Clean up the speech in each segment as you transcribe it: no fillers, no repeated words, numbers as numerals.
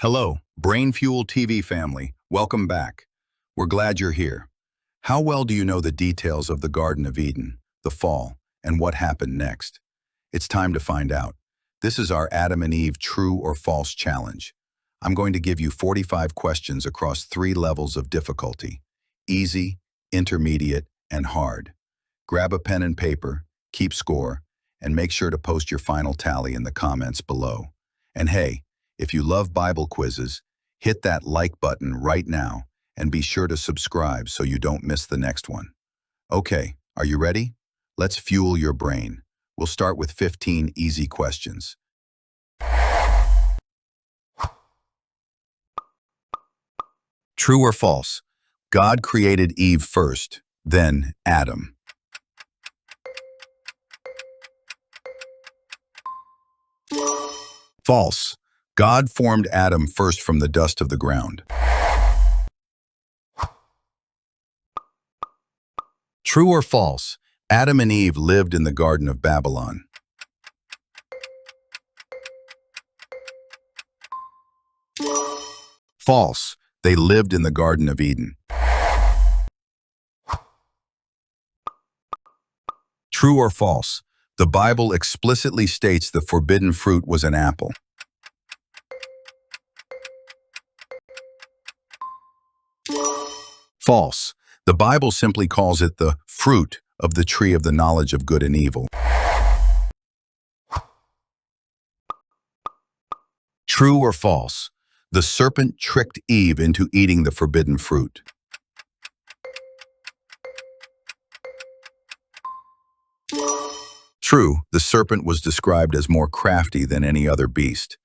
Hello, Brain Fuel TV family. Welcome back. We're glad you're here. How well do you know the details of the Garden of Eden, the fall, and what happened next? It's time to find out. This is our Adam and Eve true or false challenge. I'm going to give you 45 questions across 3 levels of difficulty: easy, intermediate, and hard. Grab a pen and paper, keep score, and make sure to post your final tally in the comments below. And hey, if you love Bible quizzes, hit that like button right now and be sure to subscribe so you don't miss the next one. Okay, are you ready? Let's fuel your brain. We'll start with 15 easy questions. True or false? God created Eve first, then Adam. False. God formed Adam first from the dust of the ground. True or false? Adam and Eve lived in the Garden of Babylon. False. They lived in the Garden of Eden. True or false? The Bible explicitly states the forbidden fruit was an apple. False. The Bible simply calls it the fruit of the tree of the knowledge of good and evil. True or false? The serpent tricked Eve into eating the forbidden fruit. True, the serpent was described as more crafty than any other beast.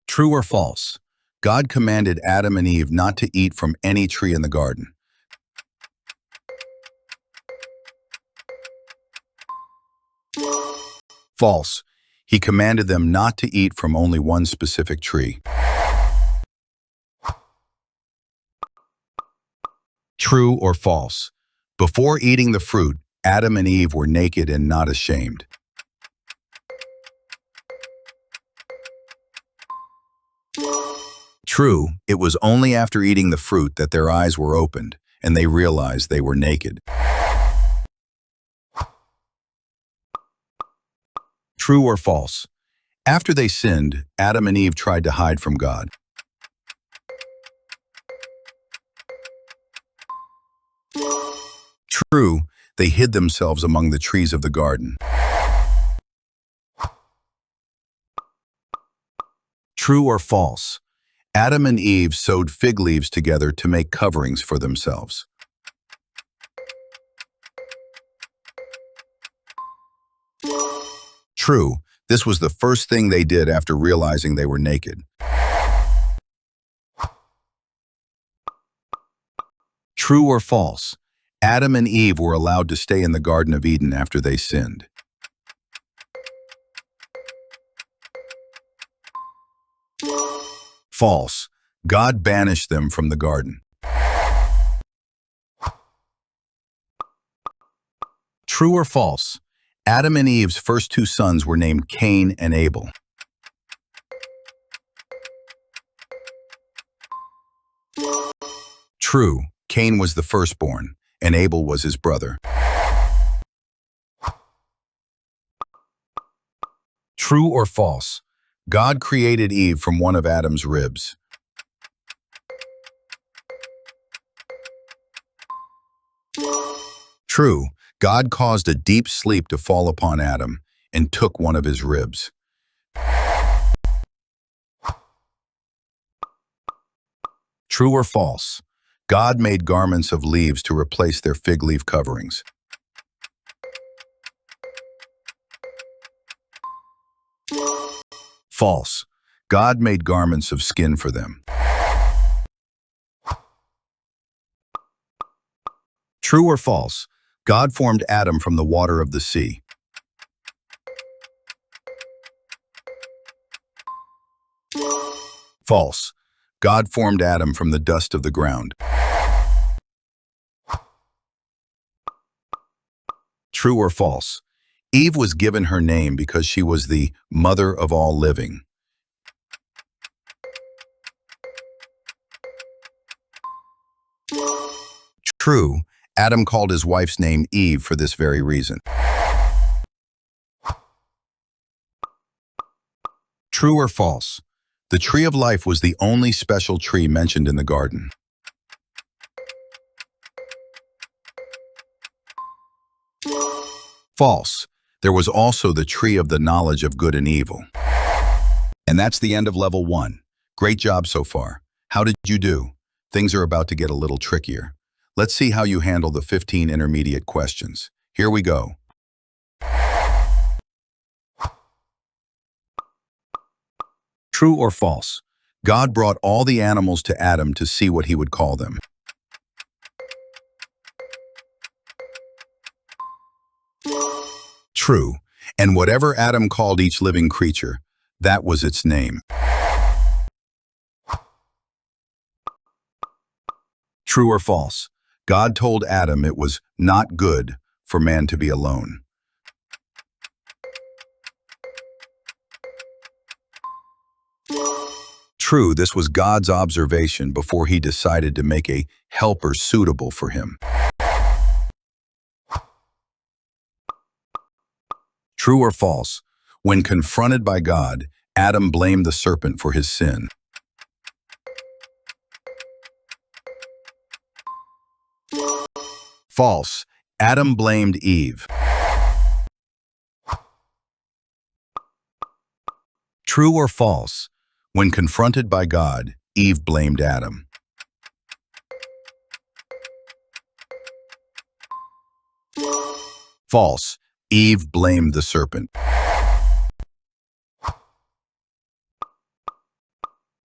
True or false? God commanded Adam and Eve not to eat from any tree in the garden. False. He commanded them not to eat from only one specific tree. True or false? Before eating the fruit, Adam and Eve were naked and not ashamed. True, it was only after eating the fruit that their eyes were opened and they realized they were naked. True or false? After they sinned, Adam and Eve tried to hide from God. True, they hid themselves among the trees of the garden. True or false? Adam and Eve sewed fig leaves together to make coverings for themselves. True, this was the first thing they did after realizing they were naked. True or false? Adam and Eve were allowed to stay in the Garden of Eden after they sinned. False. God banished them from the garden. True or false? Adam and Eve's first 2 sons were named Cain and Abel. True. Cain was the firstborn, and Abel was his brother. True or false? God created Eve from one of Adam's ribs. True, God caused a deep sleep to fall upon Adam and took one of his ribs. True or false? God made garments of leaves to replace their fig leaf coverings. False. God made garments of skin for them. True or false? God formed Adam from the water of the sea. False. God formed Adam from the dust of the ground. True or false? Eve was given her name because she was the mother of all living. True, Adam called his wife's name Eve for this very reason. True or false? The tree of life was the only special tree mentioned in the garden. False. There was also the tree of the knowledge of good and evil. And that's the end of level 1. Great job so far. How did you do? Things are about to get a little trickier. Let's see how you handle the 15 intermediate questions. Here we go. True or false? God brought all the animals to Adam to see what he would call them. True. And whatever Adam called each living creature, that was its name. True or false? God told Adam it was not good for man to be alone. True, this was God's observation before he decided to make a helper suitable for him. True or false? When confronted by God, Adam blamed the serpent for his sin. False. Adam blamed Eve. True or false? When confronted by God, Eve blamed Adam. False. Eve blamed the serpent.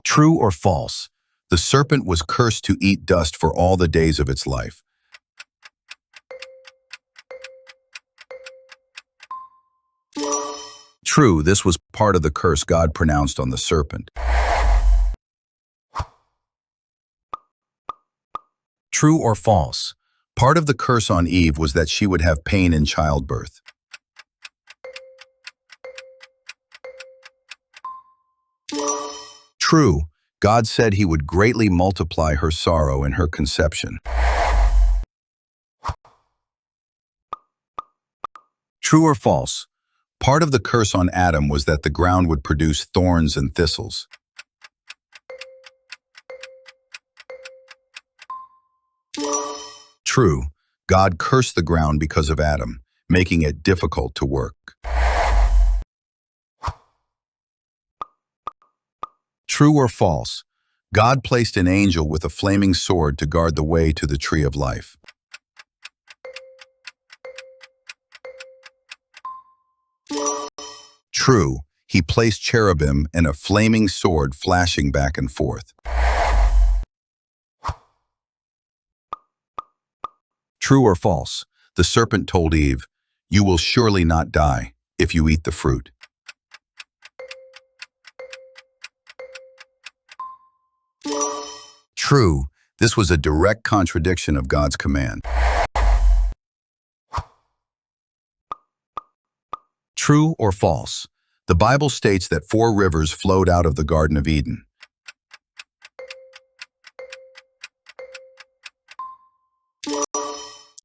True or false? The serpent was cursed to eat dust for all the days of its life. True, this was part of the curse God pronounced on the serpent. True or false? Part of the curse on Eve was that she would have pain in childbirth. True, God said he would greatly multiply her sorrow in her conception. True or false? Part of the curse on Adam was that the ground would produce thorns and thistles. True, God cursed the ground because of Adam, making it difficult to work. True or false? God placed an angel with a flaming sword to guard the way to the tree of life. True, he placed cherubim and a flaming sword flashing back and forth. True or false? The serpent told Eve, "You will surely not die if you eat the fruit." True, this was a direct contradiction of God's command. True or false? The Bible states that 4 rivers flowed out of the Garden of Eden.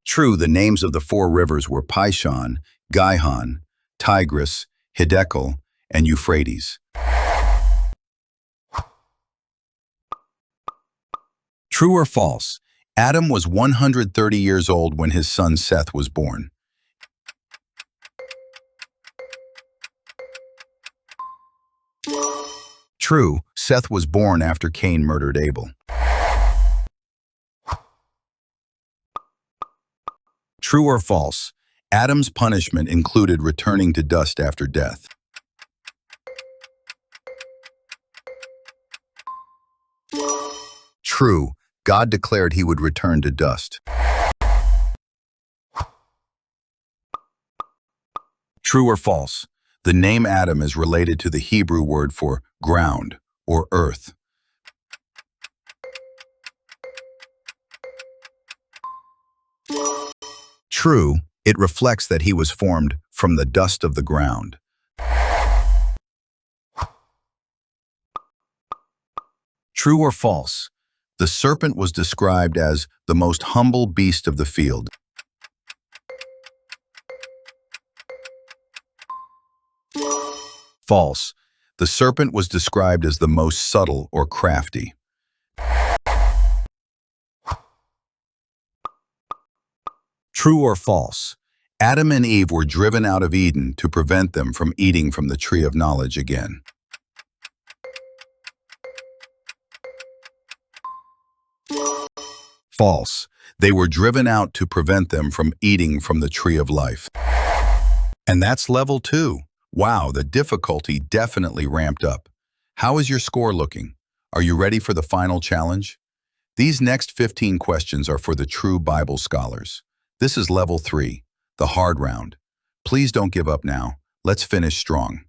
True, the names of the 4 rivers were Pishon, Gihon, Tigris, Hiddekel, and Euphrates. True or false? Adam was 130 years old when his son Seth was born. True, Seth was born after Cain murdered Abel. True or false? Adam's punishment included returning to dust after death. True, God declared he would return to dust. True or false? The name Adam is related to the Hebrew word for ground or earth. True, it reflects that he was formed from the dust of the ground. True or false? The serpent was described as the most humble beast of the field. False. The serpent was described as the most subtle or crafty. True or false? Adam and Eve were driven out of Eden to prevent them from eating from the tree of knowledge again. False. They were driven out to prevent them from eating from the tree of life. And that's level 2. Wow, the difficulty definitely ramped up. How is your score looking? Are you ready for the final challenge? These next 15 questions are for the true Bible scholars. This is level 3, the hard round. Please don't give up now. Let's finish strong.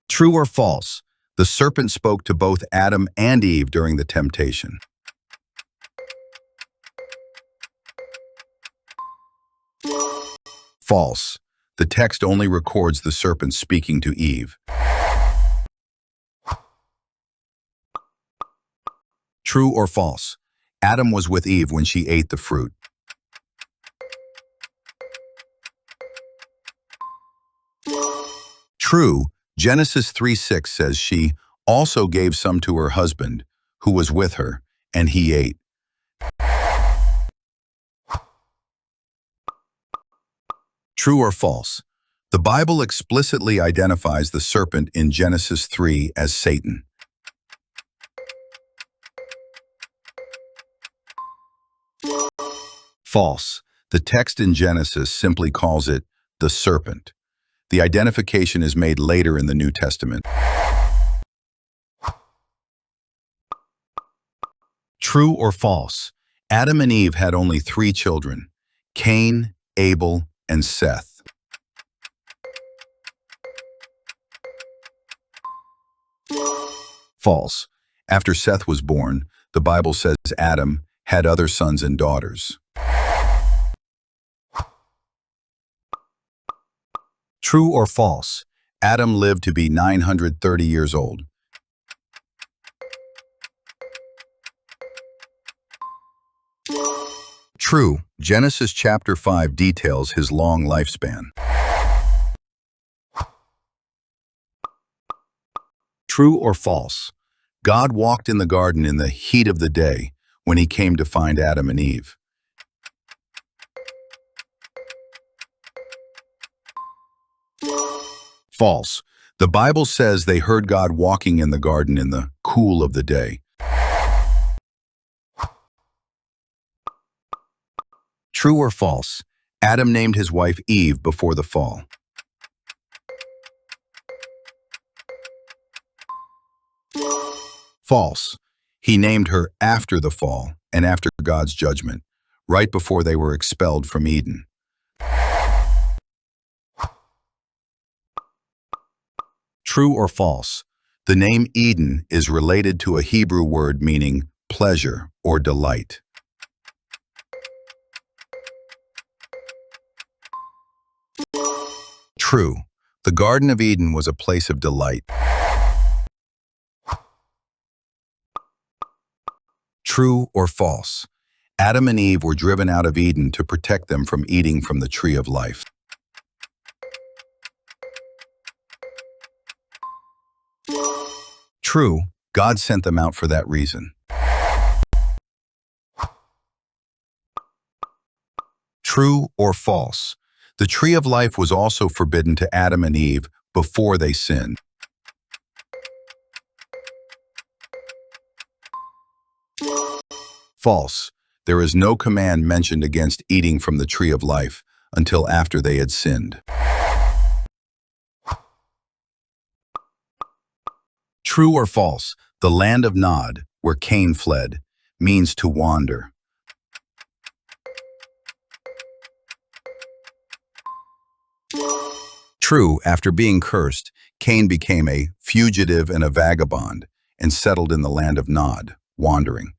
True or false? The serpent spoke to both Adam and Eve during the temptation. False. The text only records the serpent speaking to Eve. True or false? Adam was with Eve when she ate the fruit. True. Genesis 3:6 says she also gave some to her husband, who was with her, and he ate. True or false? The Bible explicitly identifies the serpent in Genesis 3 as Satan. False. The text in Genesis simply calls it the serpent. The identification is made later in the New Testament. True or false? Adam and Eve had only 3 children: Cain, Abel, and Seth. False. After Seth was born, the Bible says Adam had other sons and daughters. True or false? Adam lived to be 930 years old. True. Genesis chapter 5 details his long lifespan. True or false? God walked in the garden in the heat of the day when he came to find Adam and Eve. False. The Bible says they heard God walking in the garden in the cool of the day. True or false? Adam named his wife Eve before the fall. False. He named her after the fall and after God's judgment, right before they were expelled from Eden. True or false? The name Eden is related to a Hebrew word meaning pleasure or delight. True. The Garden of Eden was a place of delight. True or false? Adam and Eve were driven out of Eden to protect them from eating from the tree of life. True. God sent them out for that reason. True or false? The tree of life was also forbidden to Adam and Eve before they sinned. False. There is no command mentioned against eating from the tree of life until after they had sinned. True or false? The land of Nod, where Cain fled, means to wander. True, after being cursed, Cain became a fugitive and a vagabond and settled in the land of Nod, wandering.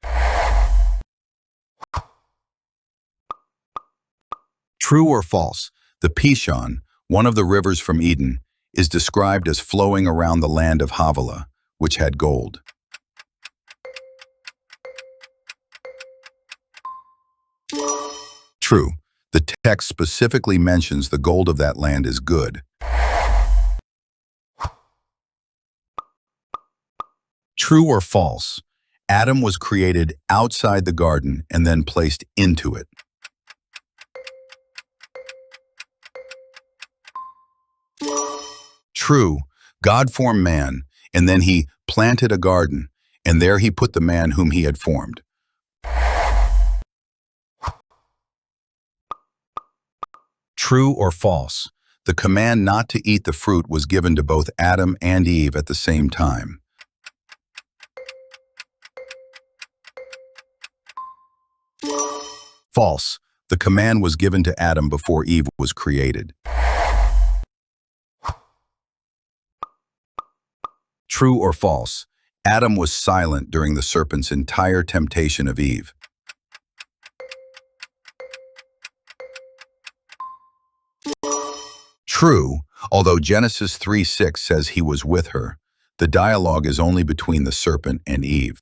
True or false? The Pishon, one of the rivers from Eden, is described as flowing around the land of Havilah, which had gold. True. The text specifically mentions the gold of that land is good. True or false? Adam was created outside the garden and then placed into it. True. God formed man, and then he planted a garden, and there he put the man whom he had formed. True or false? The command not to eat the fruit was given to both Adam and Eve at the same time. False. The command was given to Adam before Eve was created. True or false? Adam was silent during the serpent's entire temptation of Eve. True, although Genesis 3:6 says he was with her, the dialogue is only between the serpent and Eve.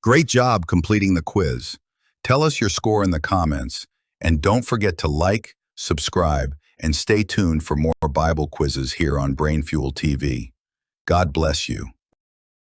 Great job completing the quiz. Tell us your score in the comments, and don't forget to like, subscribe, and stay tuned for more Bible quizzes here on Brain Fuel TV. God bless you.